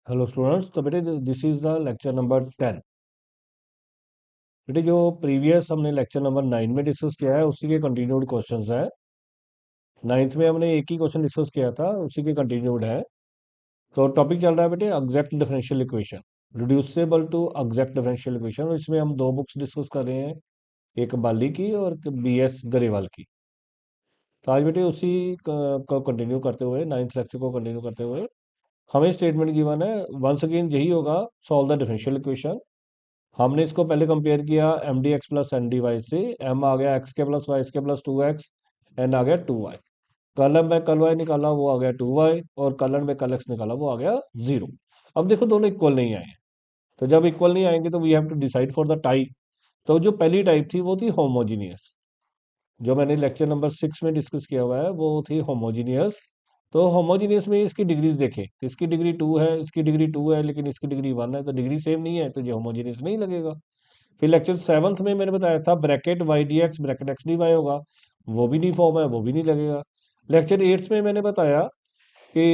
Hello students. तो बेटे this is the lecture number 10। बेटे जो प्रीवियस हमने लेक्चर नंबर 9 में डिस्कस किया है उसी के कंटिन्यूड क्वेश्चंस हैं। 9th में हमने एक ही क्वेश्चन डिस्कस किया था, उसी के कंटिन्यूड है। तो टॉपिक चल रहा है बेटे exact differential equation, reducible to exact differential equation. और इसमें हम दो बुक्स डिस्कस कर रहे हैं, एक बाली की और BS गरेवाल की। तो आज बेटे उसी को कंटिन्यू करते हुए, 9th लेक्चर को कंटिन्यू करते हुए हमें स्टेटमेंट गिवन है। वंस अगेन यही होगा, सॉल्व द डिफरेंशियल इक्वेशन। हमने इसको पहले कंपेयर किया M D x plus N D Y से। एम आ गया एक्स के प्लस वाई के प्लस 2x, एन आ गया 2y। कल एम बाय कल वाई निकाला, वो आ गया 2y, और कल एन बाय कल एक्स निकाला, वो आ गया 0। अब देखो दोनों इक्वल नहीं आए हैं, तो जब इक्वल नहीं आएंगे तो we have to decide for the type. तो जो पहली टाइप थी वो थी होमोजीनियस, जो मैंने लेक्चर नंबर 6 में डिस्कस किया हुआ है, वो थी होमोजीनियस। तो होमोजीनियस में इसकी डिग्रीज देखे, इसकी डिग्री 2 है, इसकी डिग्री 2 है, लेकिन इसकी डिग्री 1 है, तो डिग्री सेम नहीं है, तो ये होमोजीनियस नहीं लगेगा। फिर लेक्चर 7th में मैंने बताया था bracket y d x bracket x d y होगा, वो भी नहीं फॉर्म है, वो भी नहीं लगेगा। लेक्चर 8th में मैंने बताया कि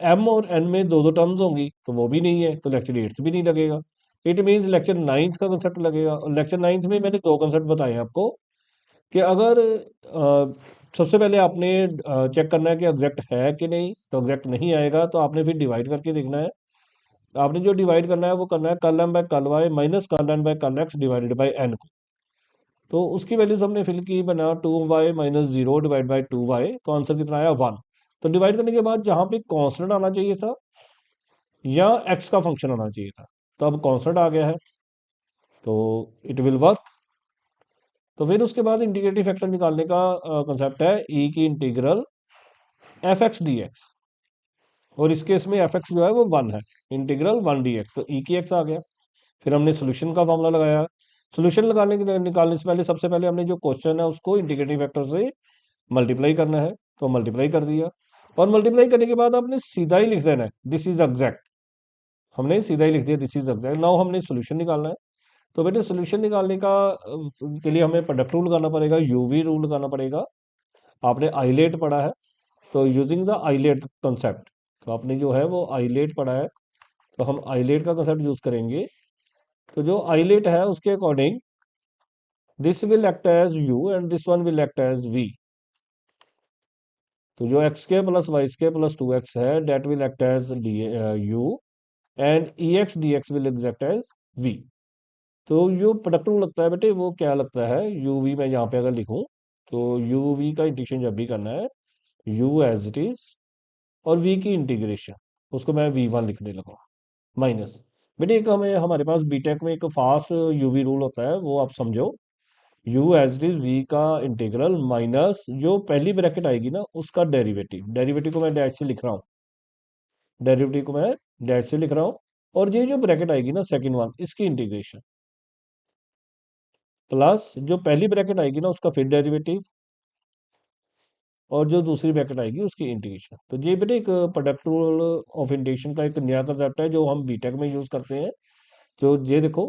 एम और एन में दो दो टर्म्स होंगी, तो वो भी नहीं है, तो लेक्चर 8th भी नहीं लगेगा। इट मीन्स लेक्चर 9th का कंसेप्ट लगेगा। और लेक्चर 9th में मैंने दो कंसेप्ट बताए हैं आपको कि अगर सबसे पहले आपने चेक करना है कि एग्जैक्ट है कि नहीं। तो एग्जैक्ट नहीं आएगा तो आपने फिर डिवाइड करके देखना है। आपने जो डिवाइड करना है वो करना है कल एम बाय कल वाई माइनस कल एन बाय कल एक्स डिवाइडेड बाय एन को। तो उसकी वैल्यूज हमने फिल की, बना 2y minus 0 divide by 2y, तो आंसर कितना आया 1। तो डिवाइड करने के बाद जहां पे कांस्टेंट आना चाहिए था या x का फंक्शन आना चाहिए था, तो अब कांस्टेंट आ गया है, तो इट विल वर्क। तो फिर उसके बाद इंटीग्रेटिव फैक्टर निकालने का कंसेप्ट है e की integral F x d x, और इस केस में एफ एक्स जो है वो 1 है, इंटीग्रल 1 डी एक्स, तो e की x आ गया। फिर हमने सोल्यूशन का फॉर्मूला लगाया। सोल्यूशन लगाने के लिए, निकालने से पहले सबसे पहले हमने जो क्वेश्चन है उसको इंटीग्रेटिव फैक्टर से मल्टीप्लाई करना है, तो मल्टीप्लाई कर दिया। और मल्टीप्लाई करने के बाद आपने सीधा ही लिख देना है दिस इज एग्जैक्ट। हमने सीधा ही लिख दिया दिस इज एग्जैक्ट। नाउ हमने सोल्यूशन निकालना है। तो बेटे सोल्यूशन निकालने का के लिए हमें प्रोडक्ट रूल लगाना पड़ेगा, यूवी रूल लगाना पड़ेगा। आपने आइलेट पढ़ा है, तो यूजिंग द आइलेट कंसेप्ट, तो आपने जो है वो आइलेट पढ़ा है, तो हम आइलेट का कंसेप्ट यूज करेंगे। तो जो आइलेट है उसके according this will act as u and this one will act as v. तो जो एक्स के प्लस वाई के प्लस 2x है, that will act as u, and e x d x will act as v. तो जो product rule लगता है बेटे वो क्या लगता है, यू वी, मैं यहाँ पे अगर लिखूं तो यू वी का इंटीग्रेशन जब भी करना है, यू एज इट इज, और वी की इंटीग्रेशन उसको मैं V1 लिखने लगा, माइनस। बेटे एक हमें हमारे पास बीटेक में एक फास्ट यूवी रूल होता है, वो आप समझो। U as it is v का इंटीग्रल माइनस जो पहली ब्रैकेट आएगी ना उसका डेरिवेटिव, डेरिवेटिव को मैं डैश से लिख रहा हूँ, डेरिवेटिव को मैं डैश से लिख रहा हूँ। और ये जो ब्रैकेट आएगी ना सेकंड वन, इसकी इंटीग्रेशन, प्लस जो पहली ब्रैकेट आएगी ना उसका फिर डेरिवेटिव, और जो दूसरी ब्रैकेट आएगी उसकी इंटीग्रेशन। तो ये बेटे एक प्रोडक्ट रूल ऑफ इंटीग्रेशन का एक नया कंसेप्ट है जो हम बीटेक में यूज करते हैं। तो ये देखो,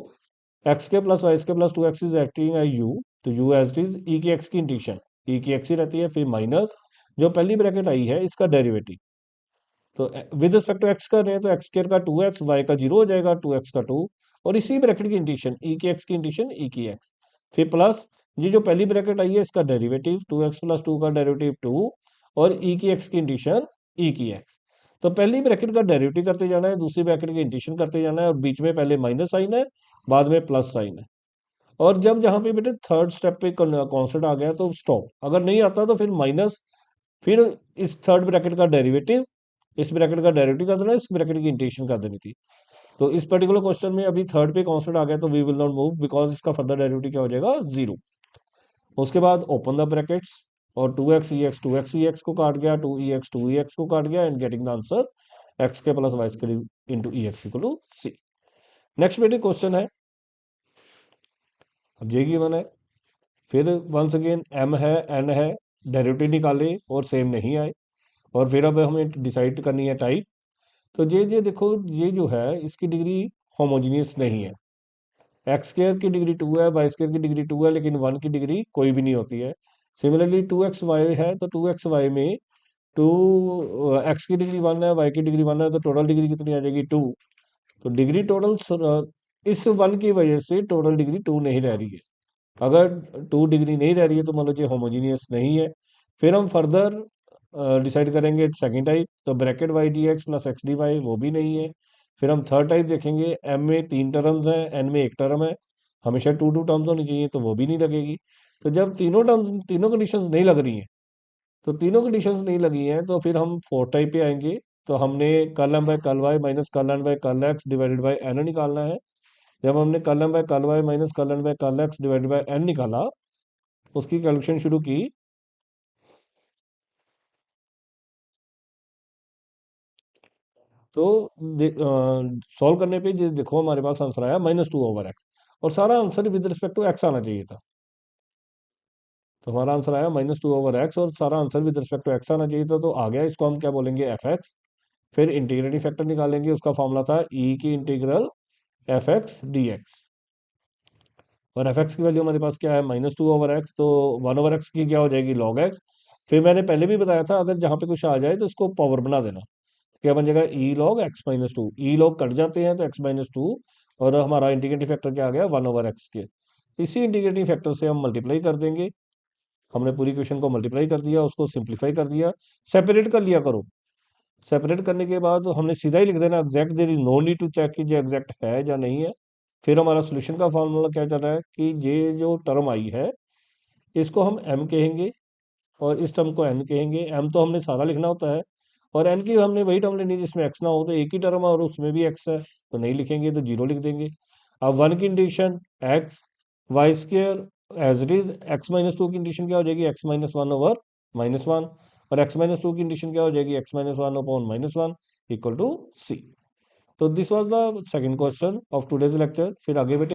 एक्स के प्लस वाई के प्लस 2x इज एक्टिंग है यू, तो यू एज इज ई की एक्स की इंटीग्रेशन, ई की एक्स ही रहती है, फिर माइनस जो पहली ब्रैकेट आई है इसका डेरिवेटिव। तो विद रिस्पेक्ट टू एक्स कर रहे हैं तो एक्स स्क्र का 2x, वाई का 0 हो जाएगा, 2x का 2, और इसी ब्रैकेट की इंटीग्रेशन ई की एक्स की इंटीग्रेशन ई की एक्स, फिर प्लस ये जो पहली ब्रैकेट आई है इसका डेरिवेटिव 2x प्लस 2 का डेरिवेटिव 2, और ई की एक्स की इंटीग्रेशन ई की एक्स। तो पहली ब्रैकेट का डेरिवेटिव करते जाना है, दूसरी ब्रैकेट की इंटीग्रेशन करते जाना है, और बीच में पहले माइनस साइन है, बाद में प्लस साइन है। और जब जहां पे बेटे थर्ड स्टेप पे कांस्टेंट आ गया तो स्टॉप, अगर नहीं आता तो फिर माइनस, फिर इस थर्ड ब्रैकेट का डेरिवेटिव, इस ब्रैकेट का डेरिवेटिव कर देना, इस ब्रैकेट की इंटीग्रेशन कर देनी थी। तो इस पर्टिकुलर क्वेश्चन में अभी थर्ड पे कांस्टेंट आ गया तो we will not move because इसका फर्दर डेरिवेटिव क्या हो जाएगा, 0। उसके बाद ओपन द ब्रैकेट्स, और 2x ई एक्स 2x ई एक्स को काट गया, 2 टू ई एक्स को काट गया, and getting the answer x के प्लस वाई के into e x equal to c. Next बेटे क्वेश्चन है, अब ये गिवन है, फिर वंस अगेन एम है एन है, डेरिवेटिव निकाले और सेम नहीं आए, और फिर अब हमें डिसाइड करनी है टाइप। तो ये देखो, ये जो है इसकी डिग्री होमोजीनियस नहीं है। एक्स स्क्र की डिग्री 2 है, वाई स्क्र की डिग्री 2 है, लेकिन 1 की डिग्री कोई भी नहीं होती है। सिमिलरली 2x y है, तो 2x y में टू एक्स की डिग्री 1 है, वाई की डिग्री 1 है, तो टोटल डिग्री कितनी आ जाएगी 2। तो डिग्री टोटल इस 1 की वजह से टोटल डिग्री 2 नहीं रह रही है। अगर 2 डिग्री नहीं रह रही है तो मान लो ये होमोजीनियस नहीं है। फिर हम फर्दर डिसाइड करेंगे सेकंड टाइप, तो bracket y d x plus x d y वो भी नहीं है। फिर हम थर्ड टाइप देखेंगे, एम में 3 टर्म्स हैं, एन में 1 टर्म है, हमेशा 2 टर्म्स होनी चाहिए, तो वो भी नहीं लगेगी। तो जब तीनों कंडीशंस नहीं लग रही हैं, तो तीनों कंडीशंस नहीं लगी हैं, तो फिर हम फोर्थ टाइप पे आएंगे। तो हमने कल एम बाय कल वाई माइनस कल एन बाय कल एक्स डिवाइडेड बाय एन निकालना है। जब हमने कल एम बाय कल वाई माइनस कल एन बाय कल एक्स डिवाइडेड बाय एन निकाला, उसकी कैलकुलेशन शुरू की, तो सॉल्व करने पे देखो हमारे पास आंसर आया -2/x, और सारा answer with respect to x आना चाहिए था। तो हमारा आंसर आया -2/x, और सारा answer with respect to x आना चाहिए था, तो आ गया। इसको हम क्या बोलेंगे, एफ एक्स। फिर इंटीग्रेटिंग फैक्टर निकालेंगे, उसका फॉर्मूला था ई की integral F x d x. और एफ एक्स की वैल्यू हमारे पास क्या है, -2/x, तो 1/x की क्या हो जाएगी, लॉग एक्स। फिर मैंने पहले भी बताया था, अगर जहाँ पे कुछ आ जाए तो उसको पावर बना देना। क्या बन जाएगा, ई लॉग एक्स माइनस टू, ई लॉग कट जाते हैं तो एक्स माइनस टू, और हमारा इंटीग्रेटिंग फैक्टर क्या आ गया, 1/x के। इसी इंटीग्रेटिंग फैक्टर से हम मल्टीप्लाई कर देंगे। हमने पूरी क्वेश्चन को मल्टीप्लाई कर दिया, उसको सिंप्लीफाई कर दिया, सेपरेट कर लिया करो। सेपरेट करने के बाद हमने सीधा ही लिख देना exact, there is no need to check कि ये एग्जैक्ट है या नहीं है। फिर हमारा सोल्यूशन का फॉर्मूला क्या चल रहा है कि ये जो टर्म आई है, इसको हम m कहेंगे, और इस टर्म को n कहेंगे। m तो हमने सारा लिखना होता है, और n की हमने वही टर्म लेनी है जिसमें x ना हो, तो एक ही टर्म है और उसमें भी x है, तो नहीं लिखेंगे, तो जीरो लिख देंगे। अब 1 की condition x y square as it is, x-2 की कंडीशन क्या हो जाएगी, x-1/-1, और x-2 की कंडीशन क्या हो जाएगी, x-1/-1 इक्वल टू c। तो this was the second question of today's lecture. फिर आगे बेटे